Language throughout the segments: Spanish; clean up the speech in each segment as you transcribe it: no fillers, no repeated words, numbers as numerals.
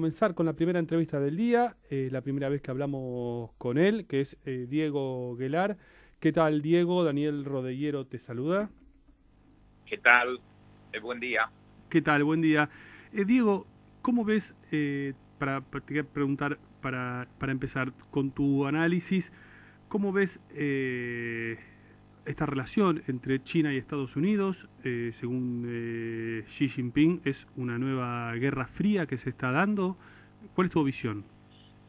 Comenzar con la primera entrevista del día, la primera vez que hablamos con él, que es Diego Guelar. ¿Qué tal, Diego? Daniel Rodellero te saluda. ¿Qué tal? Buen día. ¿Qué tal? Buen día. Diego, ¿cómo ves, te quería preguntar para empezar con tu análisis, cómo ves esta relación entre China y Estados Unidos? Según Xi Jinping, es una nueva guerra fría que se está dando. ¿Cuál es tu visión?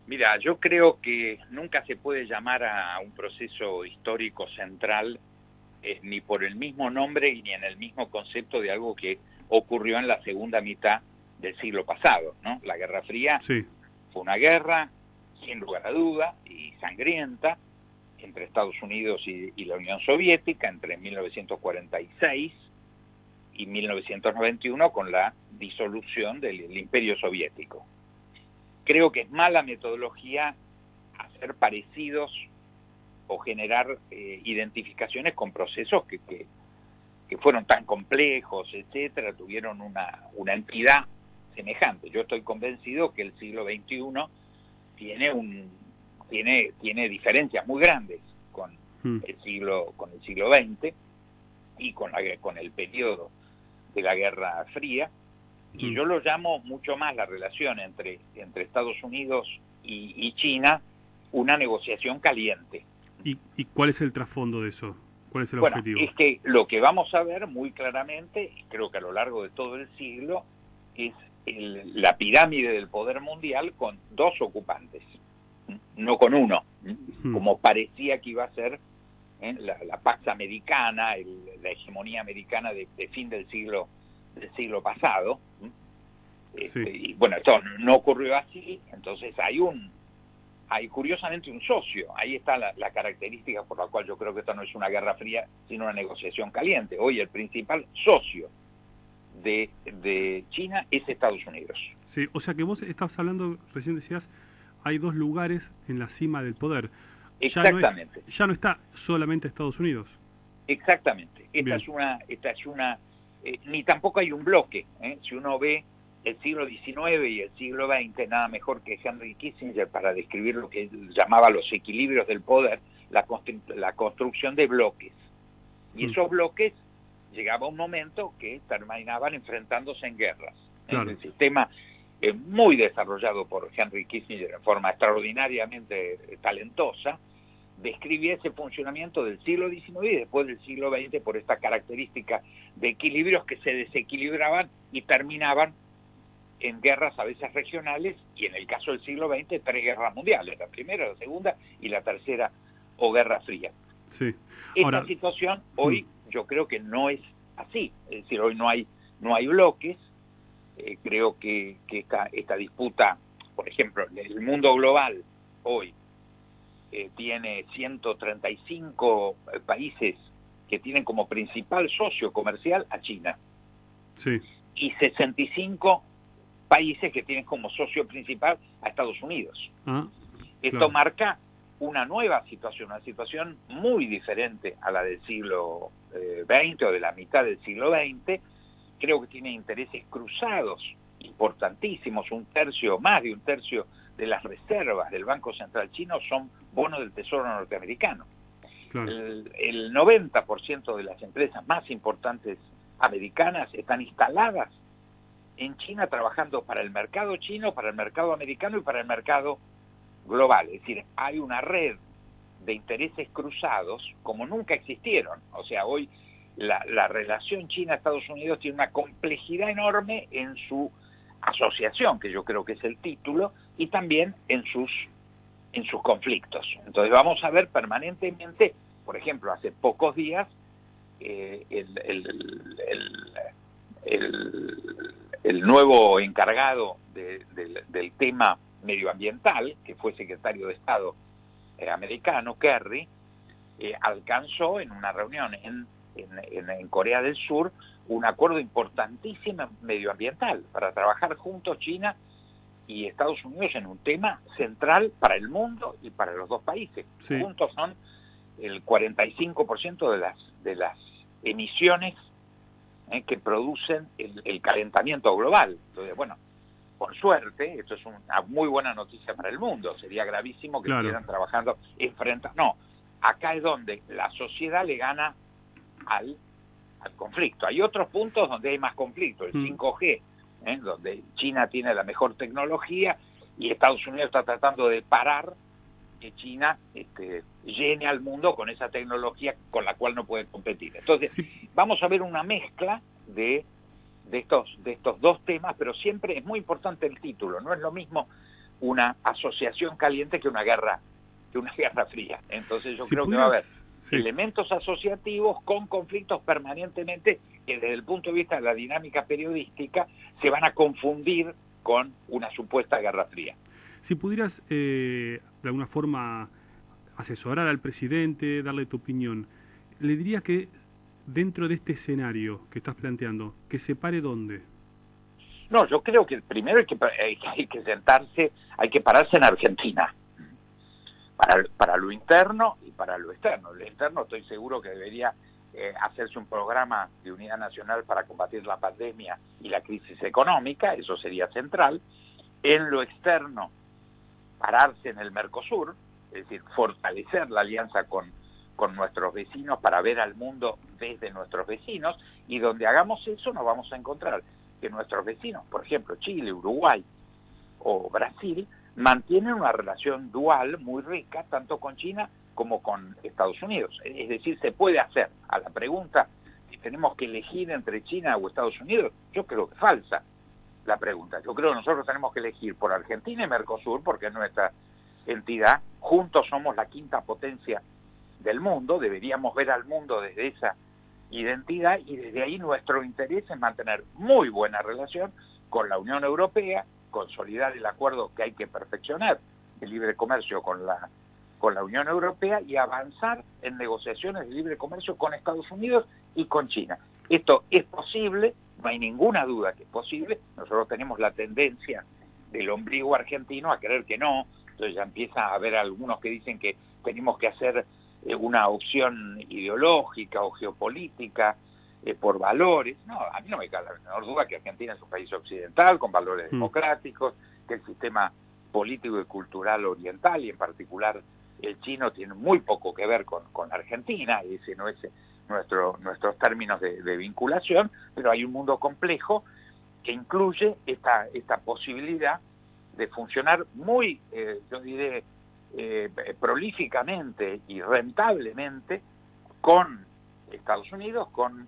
Mira, yo creo que nunca se puede llamar a un proceso histórico central ni por el mismo nombre ni en el mismo concepto de algo que ocurrió en la segunda mitad del siglo pasado, ¿no? La Guerra Fría Sí. fue una guerra, sin lugar a duda, y sangrienta, entre Estados Unidos y la Unión Soviética, entre 1946 y 1991, con la disolución del Imperio Soviético. Creo que es mala metodología hacer parecidos o generar identificaciones con procesos que fueron tan complejos, etcétera, tuvieron una entidad semejante. Yo estoy convencido que el siglo XXI tiene diferencias muy grandes con el siglo XX y con el periodo de la Guerra Fría. Y yo lo llamo mucho más la relación entre Estados Unidos y China una negociación caliente. ¿Y cuál es el trasfondo de eso? ¿Cuál es el Bueno, objetivo? es que lo que vamos a ver muy claramente, y creo que a lo largo de todo el siglo, es la pirámide del poder mundial con dos ocupantes, no con uno, como parecía que iba a ser la Pax Americana, la hegemonía americana de fin del siglo pasado. Sí. Y bueno, esto no ocurrió así, entonces hay curiosamente un socio. Ahí está la característica por la cual yo creo que esto no es una guerra fría, sino una negociación caliente. Hoy el principal socio de China es Estados Unidos. Sí, o sea que vos estás hablando, recién decías, hay dos lugares en la cima del poder. Exactamente. Ya no está solamente Estados Unidos. Exactamente. Bien. Esta es una ni tampoco hay un bloque. Si uno ve el siglo XIX y el siglo XX, nada mejor que Henry Kissinger para describir lo que él llamaba los equilibrios del poder, la construcción de bloques. Y esos bloques llegaba un momento que terminaban enfrentándose en guerras. Claro. El sistema muy desarrollado por Henry Kissinger en forma extraordinariamente talentosa, describía ese funcionamiento del siglo XIX y después del siglo XX por esta característica de equilibrios que se desequilibraban y terminaban en guerras a veces regionales, y en el caso del siglo XX, 3 guerras mundiales, la primera, la segunda y la tercera, o Guerra Fría. Sí. Esta situación hoy yo creo que no es así, es decir, hoy no hay bloques. Creo que esta disputa, por ejemplo, el mundo global hoy tiene 135 países que tienen como principal socio comercial a China. Sí. Y 65 países que tienen como socio principal a Estados Unidos. Esto marca una nueva situación, una situación muy diferente a la del siglo XX o de la mitad del siglo XX. Creo que tiene intereses cruzados importantísimos. Más de un tercio de las reservas del Banco Central chino son bonos del Tesoro norteamericano. Claro. El 90% de las empresas más importantes americanas están instaladas en China, trabajando para el mercado chino, para el mercado americano y para el mercado global. Es decir, hay una red de intereses cruzados como nunca existieron. O sea, hoy la relación China-Estados Unidos tiene una complejidad enorme en su asociación, que yo creo que es el título, y también en sus conflictos. Entonces vamos a ver permanentemente, por ejemplo, hace pocos días, el nuevo encargado del tema medioambiental, que fue secretario de Estado americano, Kerry, alcanzó en una reunión en Corea del Sur un acuerdo importantísimo medioambiental para trabajar juntos China y Estados Unidos en un tema central para el mundo y para los dos países. Sí. Juntos son el 45% de las emisiones que producen el calentamiento global. Entonces, bueno, por suerte, esto es una muy buena noticia para el mundo, sería gravísimo que estuvieran trabajando enfrentados. No, acá es donde la sociedad le gana al conflicto. Hay otros puntos donde hay más conflicto, el 5G, donde China tiene la mejor tecnología y Estados Unidos está tratando de parar que China llene al mundo con esa tecnología con la cual no puede competir. Entonces, vamos a ver una mezcla de estos dos temas, pero siempre es muy importante el título. No es lo mismo una asociación caliente que una guerra fría. Entonces yo creo que va a haber elementos asociativos con conflictos permanentemente que desde el punto de vista de la dinámica periodística se van a confundir con una supuesta guerra fría. Si pudieras de alguna forma asesorar al presidente, darle tu opinión, le diría que dentro de este escenario que estás planteando, que se pare ¿dónde? No, yo creo que primero hay que sentarse, hay que pararse en Argentina, para lo interno y para lo externo. Lo interno estoy seguro que debería hacerse un programa de unidad nacional para combatir la pandemia y la crisis económica, eso sería central. En lo externo, pararse en el Mercosur, es decir, fortalecer la alianza con nuestros vecinos para ver al mundo desde nuestros vecinos, y donde hagamos eso nos vamos a encontrar que nuestros vecinos, por ejemplo, Chile, Uruguay o Brasil, mantienen una relación dual muy rica, tanto con China como con Estados Unidos. Es decir, se puede hacer. A la pregunta si tenemos que elegir entre China o Estados Unidos, yo creo que es falsa la pregunta. Yo creo que nosotros tenemos que elegir por Argentina y Mercosur, porque es nuestra entidad. Juntos somos la quinta potencia del mundo, deberíamos ver al mundo desde esa identidad, y desde ahí nuestro interés es mantener muy buena relación con la Unión Europea, consolidar el acuerdo que hay que perfeccionar, el libre comercio con la Unión Europea, y avanzar en negociaciones de libre comercio con Estados Unidos y con China. Esto es posible, no hay ninguna duda que es posible. Nosotros tenemos la tendencia del ombligo argentino a creer que no, entonces ya empieza a haber algunos que dicen que tenemos que hacer una opción ideológica o geopolítica por valores. No, a mí no me cabe la menor duda que Argentina es un país occidental con valores democráticos, que el sistema político y cultural oriental, y en particular el chino, tiene muy poco que ver con Argentina, ese no es nuestros términos de vinculación, pero hay un mundo complejo que incluye esta posibilidad de funcionar muy, yo diré, prolíficamente y rentablemente con Estados Unidos, con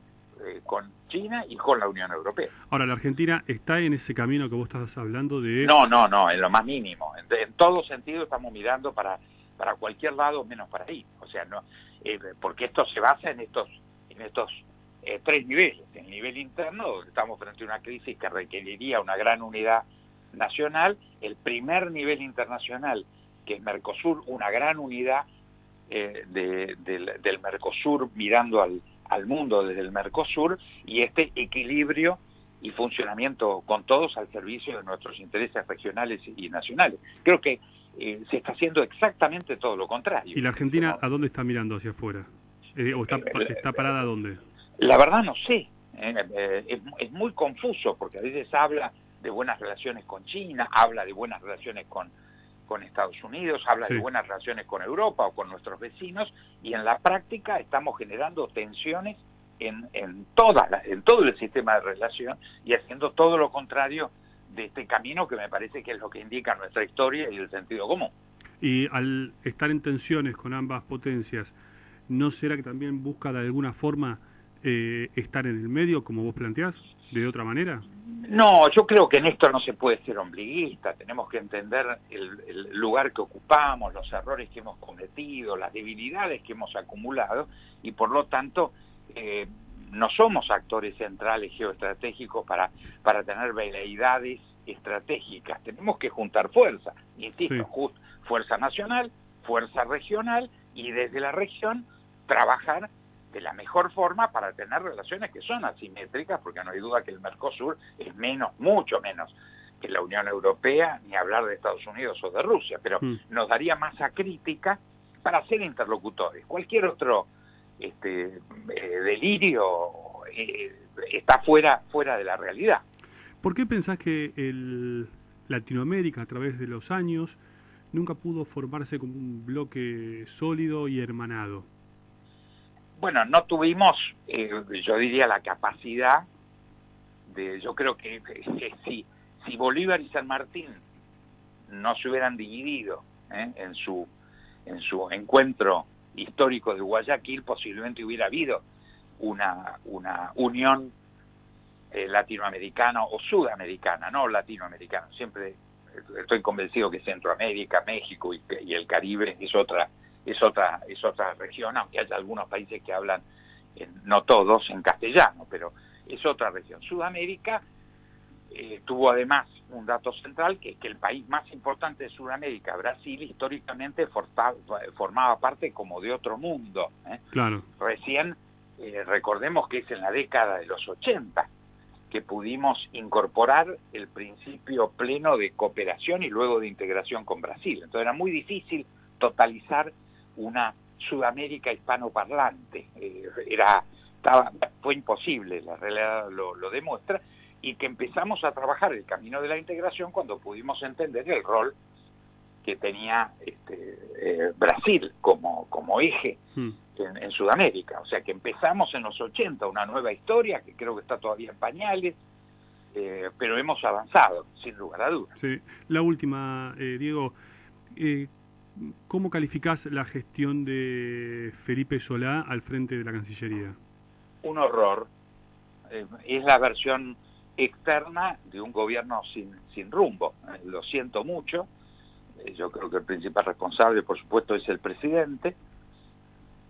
China y con la Unión Europea. Ahora, ¿la Argentina está en ese camino que vos estás hablando de...? No, en lo más mínimo. En todo sentido estamos mirando para cualquier lado menos para ahí. O sea, no, porque esto se basa en estos tres niveles. En el nivel interno, estamos frente a una crisis que requeriría una gran unidad nacional. El primer nivel internacional, que es Mercosur, una gran unidad del Mercosur, mirando al mundo desde el Mercosur, y este equilibrio y funcionamiento con todos al servicio de nuestros intereses regionales y nacionales. Creo que se está haciendo exactamente todo lo contrario. ¿Y la Argentina a dónde está mirando hacia afuera? ¿O está parada dónde? La verdad no sé. Es muy confuso, porque a veces habla de buenas relaciones con China, habla de buenas relaciones con Estados Unidos, habla de buenas relaciones con Europa o con nuestros vecinos, y en la práctica estamos generando tensiones en todo el sistema de relación, y haciendo todo lo contrario de este camino que me parece que es lo que indica nuestra historia y el sentido común. Y al estar en tensiones con ambas potencias, ¿no será que también busca de alguna forma estar en el medio, como vos planteás, de otra manera? No, yo creo que en esto no se puede ser ombliguista. Tenemos que entender el lugar que ocupamos, los errores que hemos cometido, las debilidades que hemos acumulado, y por lo tanto no somos actores centrales geoestratégicos para tener veleidades estratégicas. Tenemos que juntar fuerza, insisto, fuerza nacional, fuerza regional, y desde la región trabajar de la mejor forma para tener relaciones que son asimétricas, porque no hay duda que el Mercosur es mucho menos que la Unión Europea, ni hablar de Estados Unidos o de Rusia, pero nos daría masa crítica para ser interlocutores. Cualquier otro delirio está fuera de la realidad. ¿Por qué pensás que Latinoamérica a través de los años nunca pudo formarse como un bloque sólido y hermanado. Bueno, no tuvimos, yo diría, la capacidad de, yo creo que si Bolívar y San Martín no se hubieran dividido en su encuentro histórico de Guayaquil, posiblemente hubiera habido una unión latinoamericana o sudamericana, no latinoamericana. Siempre estoy convencido que Centroamérica, México y el Caribe es otra región, aunque haya algunos países que hablan, no todos, en castellano, pero es otra región. Sudamérica tuvo además un dato central, que es que el país más importante de Sudamérica, Brasil, históricamente formaba parte como de otro mundo. Claro. Recién, recordemos que es en la década de los 80 que pudimos incorporar el principio pleno de cooperación y luego de integración con Brasil. Entonces era muy difícil totalizar una Sudamérica hispanoparlante. Fue imposible, la realidad lo demuestra, y que empezamos a trabajar el camino de la integración cuando pudimos entender el rol que tenía Brasil como eje en Sudamérica. O sea que empezamos en los 80 una nueva historia que creo que está todavía en pañales, pero hemos avanzado, sin lugar a dudas. Sí. La última, Diego, ¿cómo calificás la gestión de Felipe Solá al frente de la Cancillería? Un horror. Es la versión externa de un gobierno sin rumbo. Lo siento mucho. Yo creo que el principal responsable, por supuesto, es el presidente,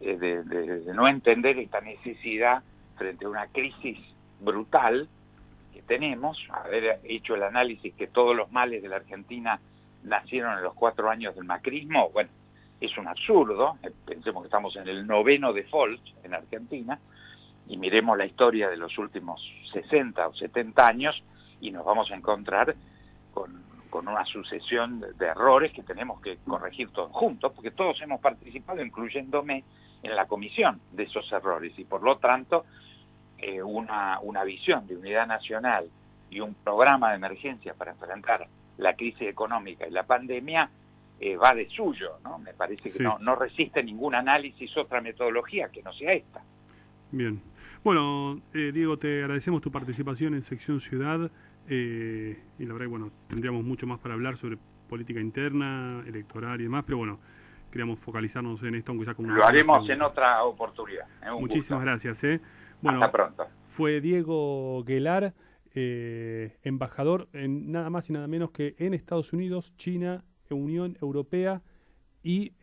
de no entender esta necesidad frente a una crisis brutal que tenemos, haber hecho el análisis que todos los males de la Argentina nacieron en los 4 años del macrismo. Bueno, es un absurdo. Pensemos que estamos en el 9º default en Argentina, y miremos la historia de los últimos 60 o 70 años y nos vamos a encontrar con una sucesión de errores que tenemos que corregir todos juntos, porque todos hemos participado, incluyéndome, en la comisión de esos errores, y por lo tanto una visión de unidad nacional y un programa de emergencia para enfrentar la crisis económica y la pandemia va de suyo, ¿no? Me parece que sí. no resiste ningún análisis, otra metodología que no sea esta. Bien. Bueno, Diego, te agradecemos tu participación en Sección Ciudad, y la verdad que, bueno, tendríamos mucho más para hablar sobre política interna, electoral y demás, pero bueno, queríamos focalizarnos en esto, aunque sea como... Lo haremos en otra oportunidad. Muchísimas gracias. Bueno, hasta pronto. Fue Diego Guelar, embajador en nada más y nada menos que en Estados Unidos, China, Unión Europea y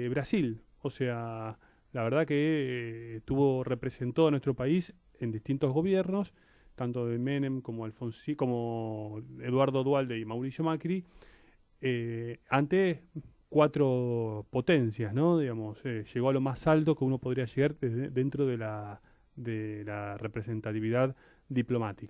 Brasil. O sea, la verdad que representó a nuestro país en distintos gobiernos, tanto de Menem como Alfonsín, como Eduardo Duhalde y Mauricio Macri, ante 4 potencias, ¿no? Digamos, llegó a lo más alto que uno podría llegar dentro de la representatividad diplomática.